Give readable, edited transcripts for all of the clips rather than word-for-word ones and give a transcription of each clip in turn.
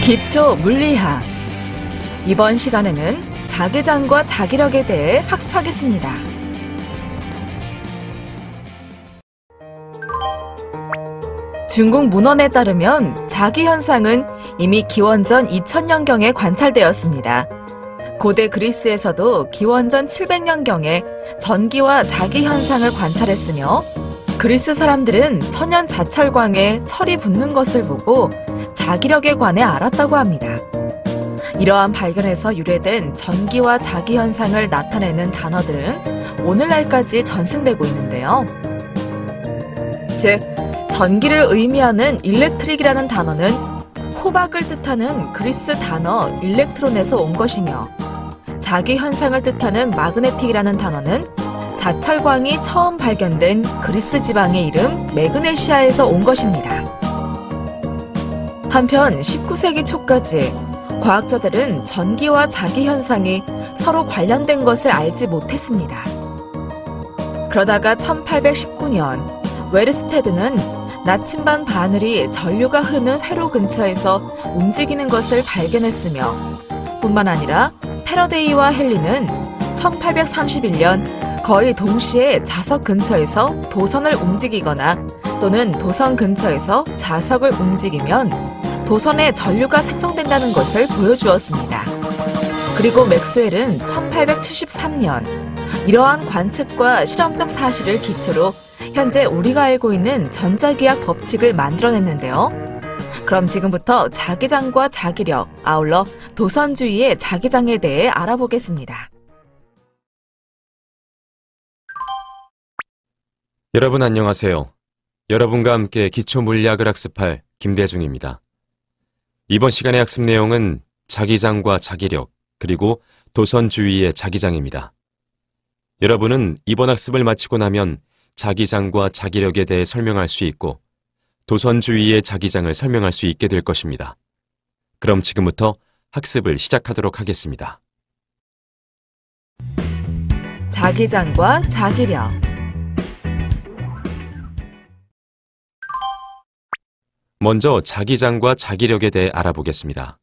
기초 물리학. 이번 시간에는 자기장과 자기력에 대해 학습하겠습니다. 중국 문헌에 따르면 자기 현상은 이미 기원전 2000년경에 관찰되었습니다. 고대 그리스에서도 기원전 700년경에 전기와 자기 현상을 관찰했으며, 그리스 사람들은 천연 자철광에 철이 붙는 것을 보고 자기력에 관해 알았다고 합니다. 이러한 발견에서 유래된 전기와 자기 현상을 나타내는 단어들은 오늘날까지 전승되고 있는데요. 즉, 전기를 의미하는 일렉트릭이라는 단어는 호박을 뜻하는 그리스 단어 일렉트론에서 온 것이며, 자기 현상을 뜻하는 마그네틱이라는 단어는 자철광이 처음 발견된 그리스 지방의 이름 매그네시아에서 온 것입니다. 한편 19세기 초까지 과학자들은 전기와 자기 현상이 서로 관련된 것을 알지 못했습니다. 그러다가 1819년 웨르스테드는 나침반 바늘이 전류가 흐르는 회로 근처에서 움직이는 것을 발견했으며, 뿐만 아니라 패러데이와 헨리는 1831년 거의 동시에 자석 근처에서 도선을 움직이거나 또는 도선 근처에서 자석을 움직이면 도선에 전류가 생성된다는 것을 보여주었습니다. 그리고 맥스웰은 1873년 이러한 관측과 실험적 사실을 기초로 현재 우리가 알고 있는 전자기학 법칙을 만들어냈는데요. 그럼 지금부터 자기장과 자기력, 아울러 도선주의의 자기장에 대해 알아보겠습니다. 여러분 안녕하세요. 여러분과 함께 기초 물리학을 학습할 김대중입니다. 이번 시간의 학습 내용은 자기장과 자기력, 그리고 도선주의의 자기장입니다. 여러분은 이번 학습을 마치고 나면 자기장과 자기력에 대해 설명할 수 있고 도선주의의 자기장을 설명할 수 있게 될 것입니다. 그럼 지금부터 학습을 시작하도록 하겠습니다. 자기장과 자기력. 먼저 자기장과 자기력에 대해 알아보겠습니다.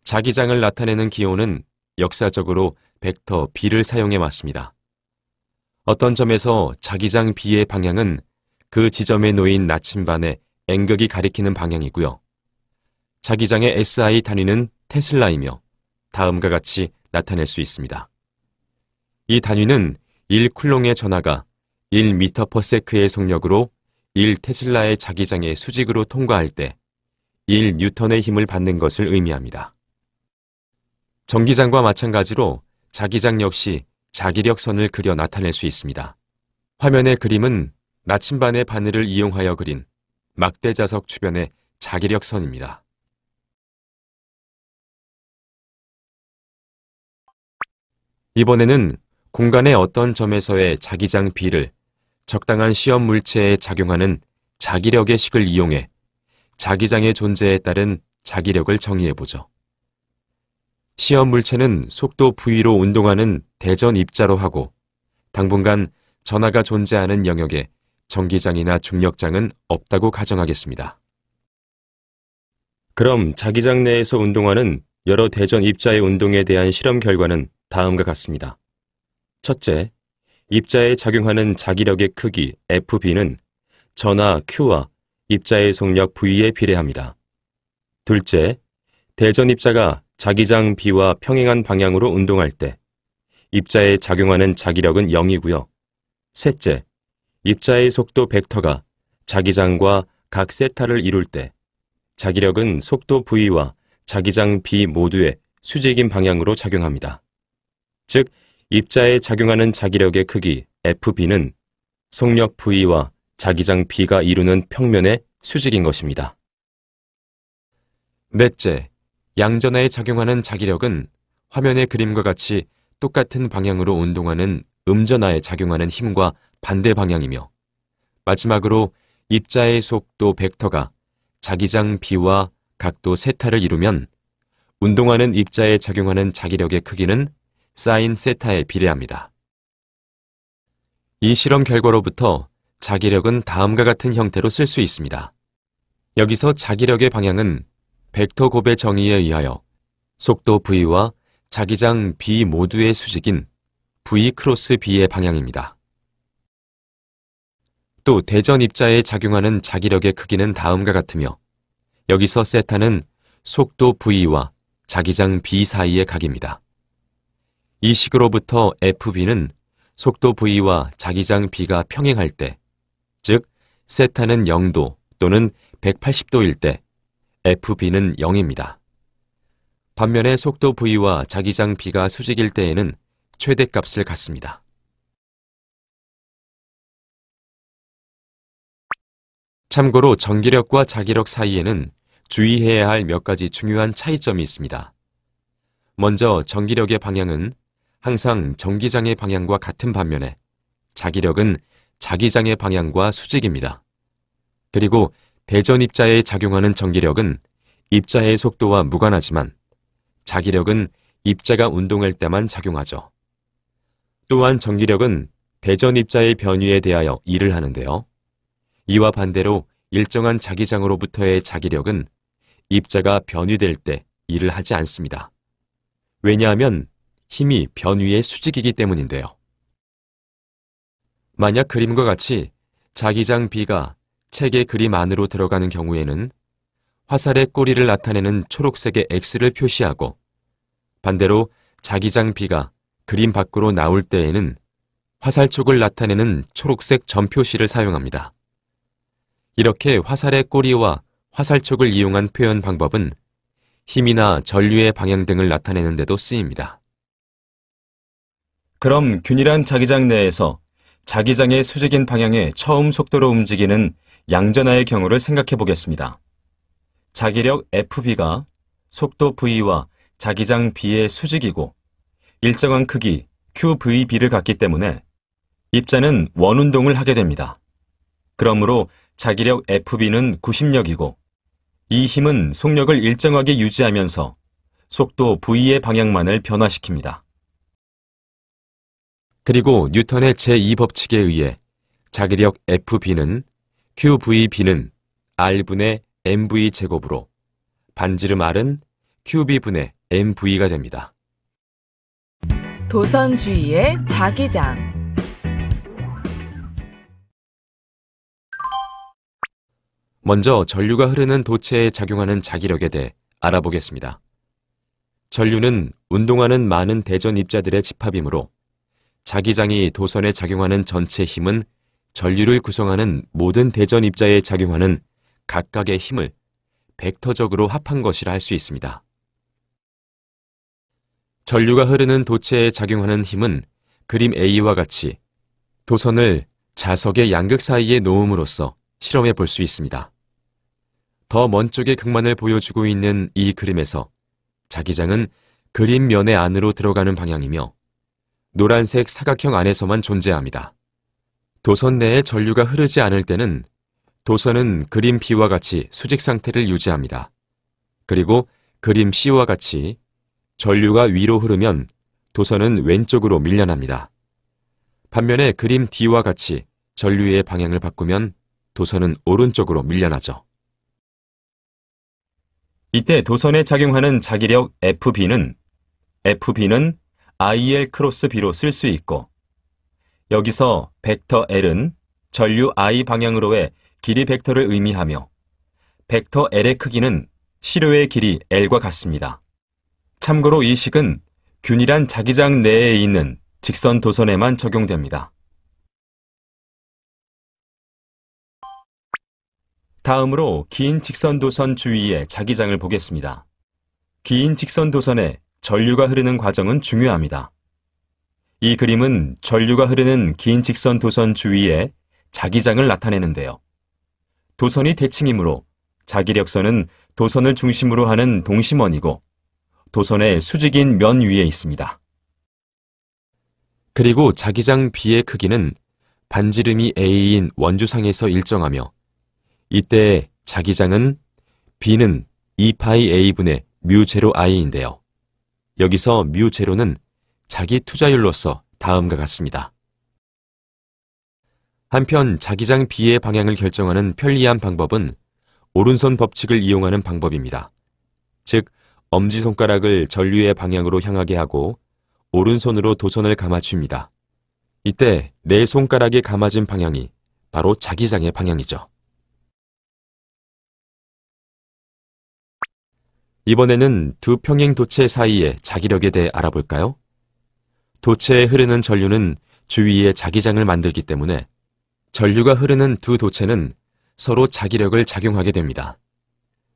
자기장을 나타내는 기호는 역사적으로 벡터 B를 사용해 왔습니다. 어떤 점에서 자기장 B의 방향은 그 지점에 놓인 나침반의 N극이 가리키는 방향이고요. 자기장의 SI 단위는 테슬라이며 다음과 같이 나타낼 수 있습니다. 이 단위는 1쿨롱의 전하가 1m/s의 속력으로 1테슬라의 자기장의 수직으로 통과할 때 1뉴턴의 힘을 받는 것을 의미합니다. 전기장과 마찬가지로 자기장 역시 자기력선을 그려 나타낼 수 있습니다. 화면의 그림은 나침반의 바늘을 이용하여 그린 막대자석 주변의 자기력선입니다. 이번에는 공간의 어떤 점에서의 자기장 B를 적당한 시험 물체에 작용하는 자기력의 식을 이용해 자기장의 존재에 따른 자기력을 정의해보죠. 시험 물체는 속도 V로 운동하는 대전 입자로 하고 당분간 전하가 존재하는 영역에 전기장이나 중력장은 없다고 가정하겠습니다. 그럼 자기장 내에서 운동하는 여러 대전 입자의 운동에 대한 실험 결과는 다음과 같습니다. 첫째, 입자에 작용하는 자기력의 크기 FB는 전하 Q와 입자의 속력 V에 비례합니다. 둘째, 대전 입자가 자기장 B와 평행한 방향으로 운동할 때 입자에 작용하는 자기력은 0이고요. 셋째, 입자의 속도 벡터가 자기장과 각 세타를 이룰 때 자기력은 속도 V와 자기장 B 모두의 수직인 방향으로 작용합니다. 즉, 입자에 작용하는 자기력의 크기 FB는 속력 V와 자기장 B가 이루는 평면의 수직인 것입니다. 넷째, 양전하에 작용하는 자기력은 화면의 그림과 같이 똑같은 방향으로 운동하는 음전하에 작용하는 힘과 반대 방향이며, 마지막으로 입자의 속도 벡터가 자기장 B와 각도 세타를 이루면 운동하는 입자에 작용하는 자기력의 크기는 사인 세타에 비례합니다. 이 실험 결과로부터 자기력은 다음과 같은 형태로 쓸 수 있습니다. 여기서 자기력의 방향은 벡터 곱의 정의에 의하여 속도 V와 자기장 B 모두의 수직인 V 크로스 B의 방향입니다. 또 대전 입자에 작용하는 자기력의 크기는 다음과 같으며 여기서 세타는 속도 V와 자기장 B 사이의 각입니다. 이 식으로부터 FB는 속도 V와 자기장 B가 평행할 때, 즉 세타는 0도 또는 180도일 때 FB는 0입니다. 반면에 속도 V와 자기장 B가 수직일 때에는 최대값을 갖습니다. 참고로 전기력과 자기력 사이에는 주의해야 할 몇 가지 중요한 차이점이 있습니다. 먼저 전기력의 방향은 항상 전기장의 방향과 같은 반면에 자기력은 자기장의 방향과 수직입니다. 그리고 대전 입자에 작용하는 전기력은 입자의 속도와 무관하지만 자기력은 입자가 운동할 때만 작용하죠. 또한 전기력은 대전 입자의 변위에 대하여 일을 하는데요. 이와 반대로 일정한 자기장으로부터의 자기력은 입자가 변위될 때 일을 하지 않습니다. 왜냐하면 힘이 변위의 수직이기 때문인데요. 만약 그림과 같이 자기장 B가 책의 그림 안으로 들어가는 경우에는 화살의 꼬리를 나타내는 초록색의 X를 표시하고 반대로 자기장 B가 그림 밖으로 나올 때에는 화살촉을 나타내는 초록색 점 표시를 사용합니다. 이렇게 화살의 꼬리와 화살촉을 이용한 표현 방법은 힘이나 전류의 방향 등을 나타내는 데도 쓰입니다. 그럼 균일한 자기장 내에서 자기장의 수직인 방향에 처음 속도로 움직이는 양전하의 경우를 생각해 보겠습니다. 자기력 FB가 속도 V와 자기장 B의 수직이고 일정한 크기 QVB를 갖기 때문에 입자는 원운동을 하게 됩니다. 그러므로 자기력 FB는 구심력이고 이 힘은 속력을 일정하게 유지하면서 속도 V의 방향만을 변화시킵니다. 그리고 뉴턴의 제2법칙에 의해 자기력 FB는 QVB는 R분의 mv 제곱으로 반지름 R은 QB분의 mv가 됩니다. 도선 주위의 자기장. 먼저 전류가 흐르는 도체에 작용하는 자기력에 대해 알아보겠습니다. 전류는 운동하는 많은 대전 입자들의 집합이므로 자기장이 도선에 작용하는 전체 힘은 전류를 구성하는 모든 대전 입자에 작용하는 각각의 힘을 벡터적으로 합한 것이라 할 수 있습니다. 전류가 흐르는 도체에 작용하는 힘은 그림 A와 같이 도선을 자석의 양극 사이에 놓음으로써 실험해 볼 수 있습니다. 더 먼 쪽의 극만을 보여주고 있는 이 그림에서 자기장은 그림 면의 안으로 들어가는 방향이며 노란색 사각형 안에서만 존재합니다. 도선 내에 전류가 흐르지 않을 때는 도선은 그림 B와 같이 수직 상태를 유지합니다. 그리고 그림 C와 같이 전류가 위로 흐르면 도선은 왼쪽으로 밀려납니다. 반면에 그림 D와 같이 전류의 방향을 바꾸면 도선은 오른쪽으로 밀려나죠. 이때 도선에 작용하는 자기력 FB는 IL 크로스 B로 쓸 수 있고 여기서 벡터 L은 전류 I 방향으로의 길이 벡터를 의미하며 벡터 L의 크기는 시료의 길이 L과 같습니다. 참고로 이 식은 균일한 자기장 내에 있는 직선 도선에만 적용됩니다. 다음으로 긴 직선 도선 주위의 자기장을 보겠습니다. 긴 직선 도선에 전류가 흐르는 과정은 중요합니다. 이 그림은 전류가 흐르는 긴 직선 도선 주위에 자기장을 나타내는데요. 도선이 대칭이므로 자기력선은 도선을 중심으로 하는 동심원이고 도선의 수직인 면 위에 있습니다. 그리고 자기장 B의 크기는 반지름이 A인 원주상에서 일정하며 이때 자기장은 B는 2파이 A분의 뮤 제로 I인데요. 여기서 뮤 제로는 자기 투자율로서 다음과 같습니다. 한편 자기장 B의 방향을 결정하는 편리한 방법은 오른손 법칙을 이용하는 방법입니다. 즉 엄지손가락을 전류의 방향으로 향하게 하고 오른손으로 도선을 감아줍니다. 이때 내 손가락이 감아진 방향이 바로 자기장의 방향이죠. 이번에는 두 평행 도체 사이의 자기력에 대해 알아볼까요? 도체에 흐르는 전류는 주위에 자기장을 만들기 때문에 전류가 흐르는 두 도체는 서로 자기력을 작용하게 됩니다.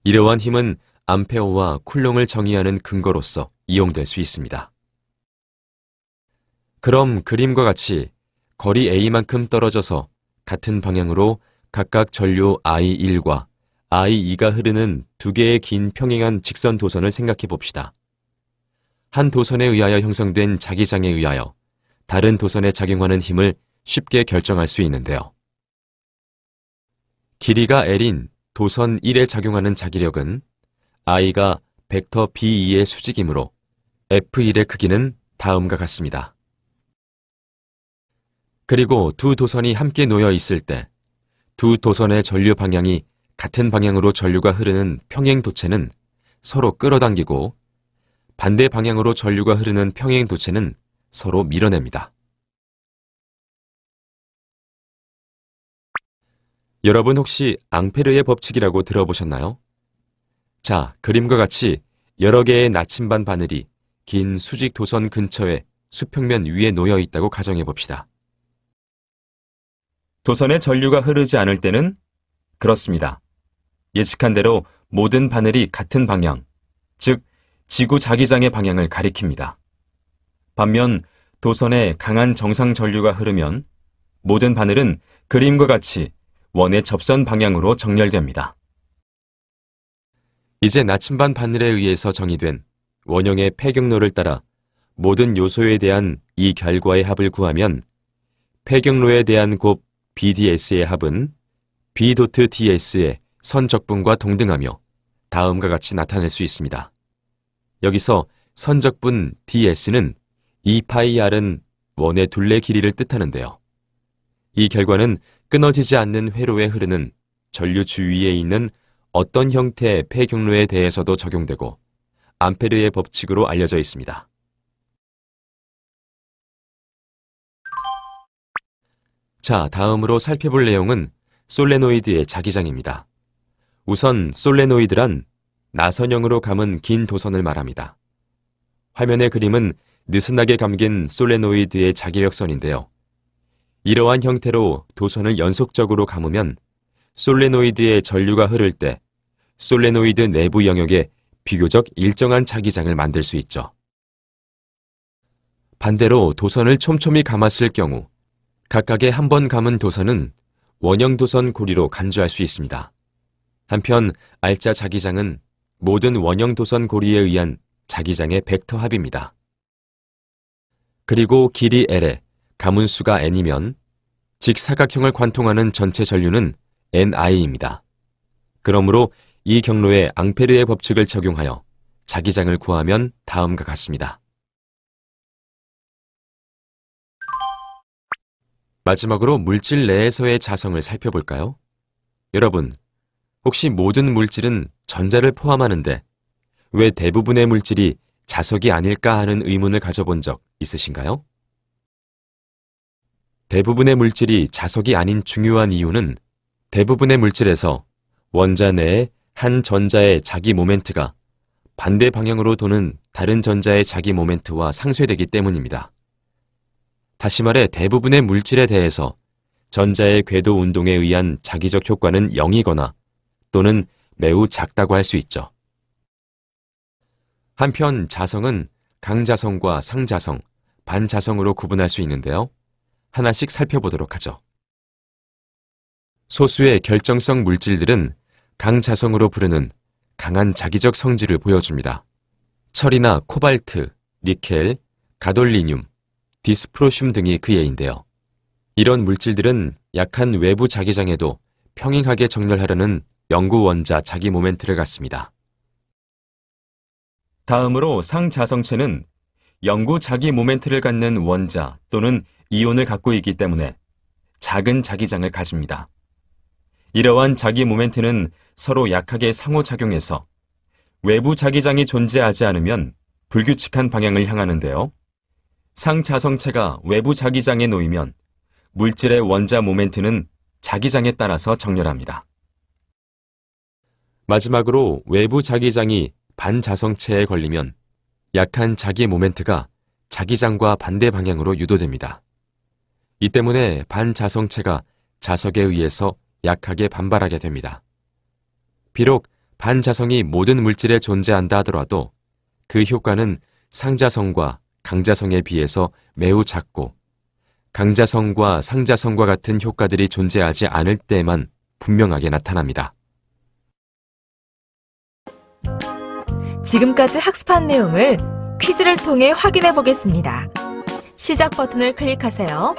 이러한 힘은 암페어와 쿨롱을 정의하는 근거로서 이용될 수 있습니다. 그럼 그림과 같이 거리 A만큼 떨어져서 같은 방향으로 각각 전류 I1과 I2가 흐르는 두 개의 긴 평행한 직선 도선을 생각해 봅시다. 한 도선에 의하여 형성된 자기장에 의하여 다른 도선에 작용하는 힘을 쉽게 결정할 수 있는데요. 길이가 L인 도선 1에 작용하는 자기력은 I가 벡터 B2의 수직이므로 F1의 크기는 다음과 같습니다. 그리고 두 도선이 함께 놓여 있을 때 두 도선의 전류 방향이 같은 방향으로 전류가 흐르는 평행 도체는 서로 끌어당기고 반대 방향으로 전류가 흐르는 평행 도체는 서로 밀어냅니다. 여러분 혹시 앙페르의 법칙이라고 들어보셨나요? 자, 그림과 같이 여러 개의 나침반 바늘이 긴 수직 도선 근처에 수평면 위에 놓여 있다고 가정해 봅시다. 도선에 전류가 흐르지 않을 때는 그렇습니다. 예측한 대로 모든 바늘이 같은 방향, 즉 지구 자기장의 방향을 가리킵니다. 반면 도선에 강한 정상 전류가 흐르면 모든 바늘은 그림과 같이 원의 접선 방향으로 정렬됩니다. 이제 나침반 바늘에 의해서 정의된 원형의 폐경로를 따라 모든 요소에 대한 이 결과의 합을 구하면 폐경로에 대한 곱 BDS의 합은 B.DS의 선적분과 동등하며 다음과 같이 나타낼 수 있습니다. 여기서 선적분 DS는 2πr은 원의 둘레 길이를 뜻하는데요. 이 결과는 끊어지지 않는 회로에 흐르는 전류 주위에 있는 어떤 형태의 폐경로에 대해서도 적용되고 암페르의 법칙으로 알려져 있습니다. 자, 다음으로 살펴볼 내용은 솔레노이드의 자기장입니다. 우선 솔레노이드란 나선형으로 감은 긴 도선을 말합니다. 화면의 그림은 느슨하게 감긴 솔레노이드의 자기력선인데요. 이러한 형태로 도선을 연속적으로 감으면 솔레노이드의 전류가 흐를 때 솔레노이드 내부 영역에 비교적 일정한 자기장을 만들 수 있죠. 반대로 도선을 촘촘히 감았을 경우 각각의 한 번 감은 도선은 원형 도선 고리로 간주할 수 있습니다. 한편 알짜 자기장은 모든 원형 도선 고리에 의한 자기장의 벡터 합입니다. 그리고 길이 L에 감은 수가 N이면 직사각형을 관통하는 전체 전류는 NI입니다. 그러므로 이 경로에 앙페르의 법칙을 적용하여 자기장을 구하면 다음과 같습니다. 마지막으로 물질 내에서의 자성을 살펴볼까요? 여러분, 혹시 모든 물질은 전자를 포함하는데 왜 대부분의 물질이 자석이 아닐까 하는 의문을 가져본 적 있으신가요? 대부분의 물질이 자석이 아닌 중요한 이유는 대부분의 물질에서 원자 내에 한 전자의 자기 모멘트가 반대 방향으로 도는 다른 전자의 자기 모멘트와 상쇄되기 때문입니다. 다시 말해 대부분의 물질에 대해서 전자의 궤도 운동에 의한 자기적 효과는 0이거나 또는 매우 작다고 할 수 있죠. 한편 자성은 강자성과 상자성, 반자성으로 구분할 수 있는데요. 하나씩 살펴보도록 하죠. 소수의 결정성 물질들은 강자성으로 부르는 강한 자기적 성질을 보여줍니다. 철이나 코발트, 니켈, 가돌리늄, 디스프로슘 등이 그 예인데요. 이런 물질들은 약한 외부 자기장에도 평행하게 정렬하려는 영구 원자 자기 모멘트를 갖습니다. 다음으로 상자성체는 영구 자기 모멘트를 갖는 원자 또는 이온을 갖고 있기 때문에 작은 자기장을 가집니다. 이러한 자기 모멘트는 서로 약하게 상호작용해서 외부 자기장이 존재하지 않으면 불규칙한 방향을 향하는데요. 상자성체가 외부 자기장에 놓이면 물질의 원자 모멘트는 자기장에 따라서 정렬합니다. 마지막으로 외부 자기장이 반자성체에 걸리면 약한 자기 모멘트가 자기장과 반대 방향으로 유도됩니다. 이 때문에 반자성체가 자석에 의해서 약하게 반발하게 됩니다. 비록 반자성이 모든 물질에 존재한다 하더라도 그 효과는 상자성과 강자성에 비해서 매우 작고 강자성과 상자성과 같은 효과들이 존재하지 않을 때에만 분명하게 나타납니다. 지금까지 학습한 내용을 퀴즈를 통해 확인해 보겠습니다. 시작 버튼을 클릭하세요.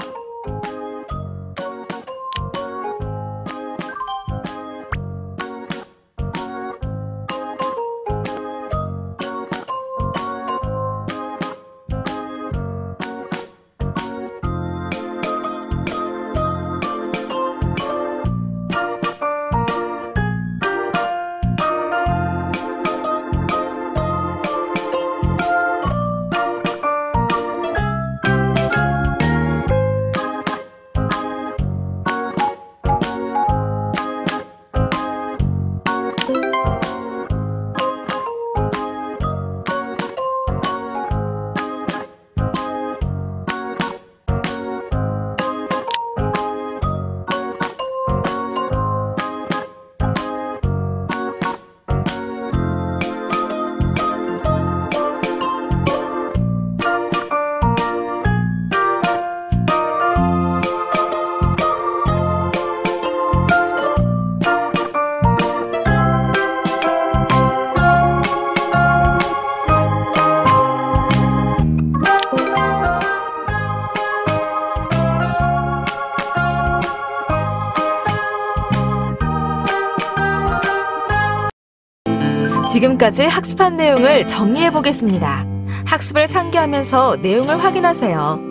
지금까지 학습한 내용을 정리해 보겠습니다. 학습을 상기하면서 내용을 확인하세요.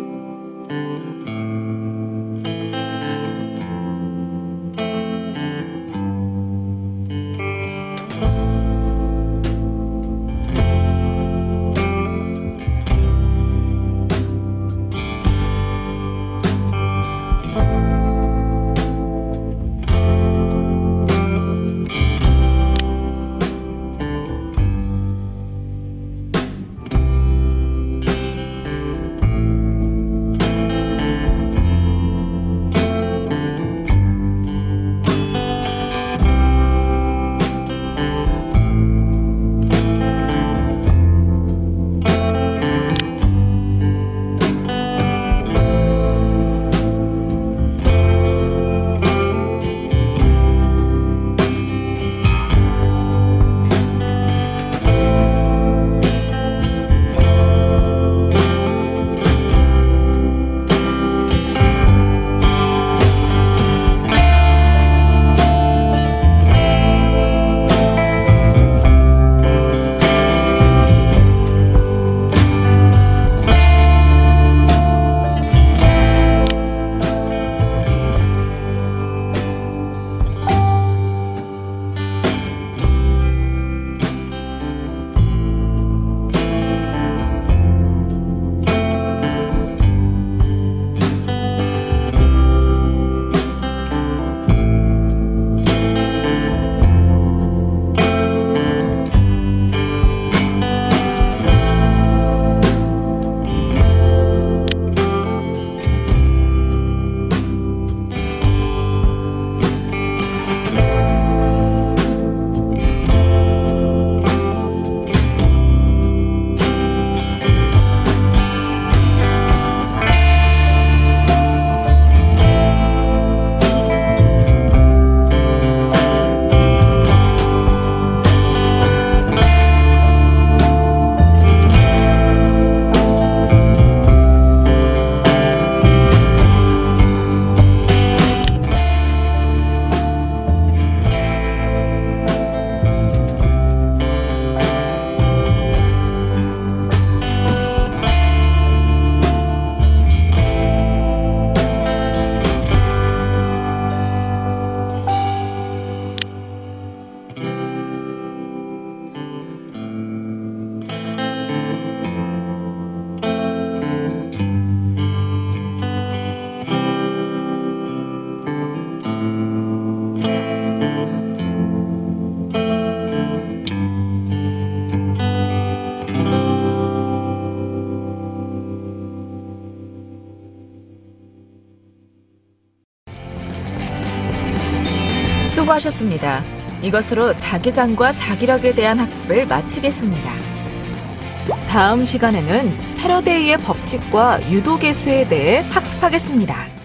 수고하셨습니다. 이것으로 자기장과 자기력에 대한 학습을 마치겠습니다. 다음 시간에는 패러데이의 법칙과 유도계수에 대해 학습하겠습니다.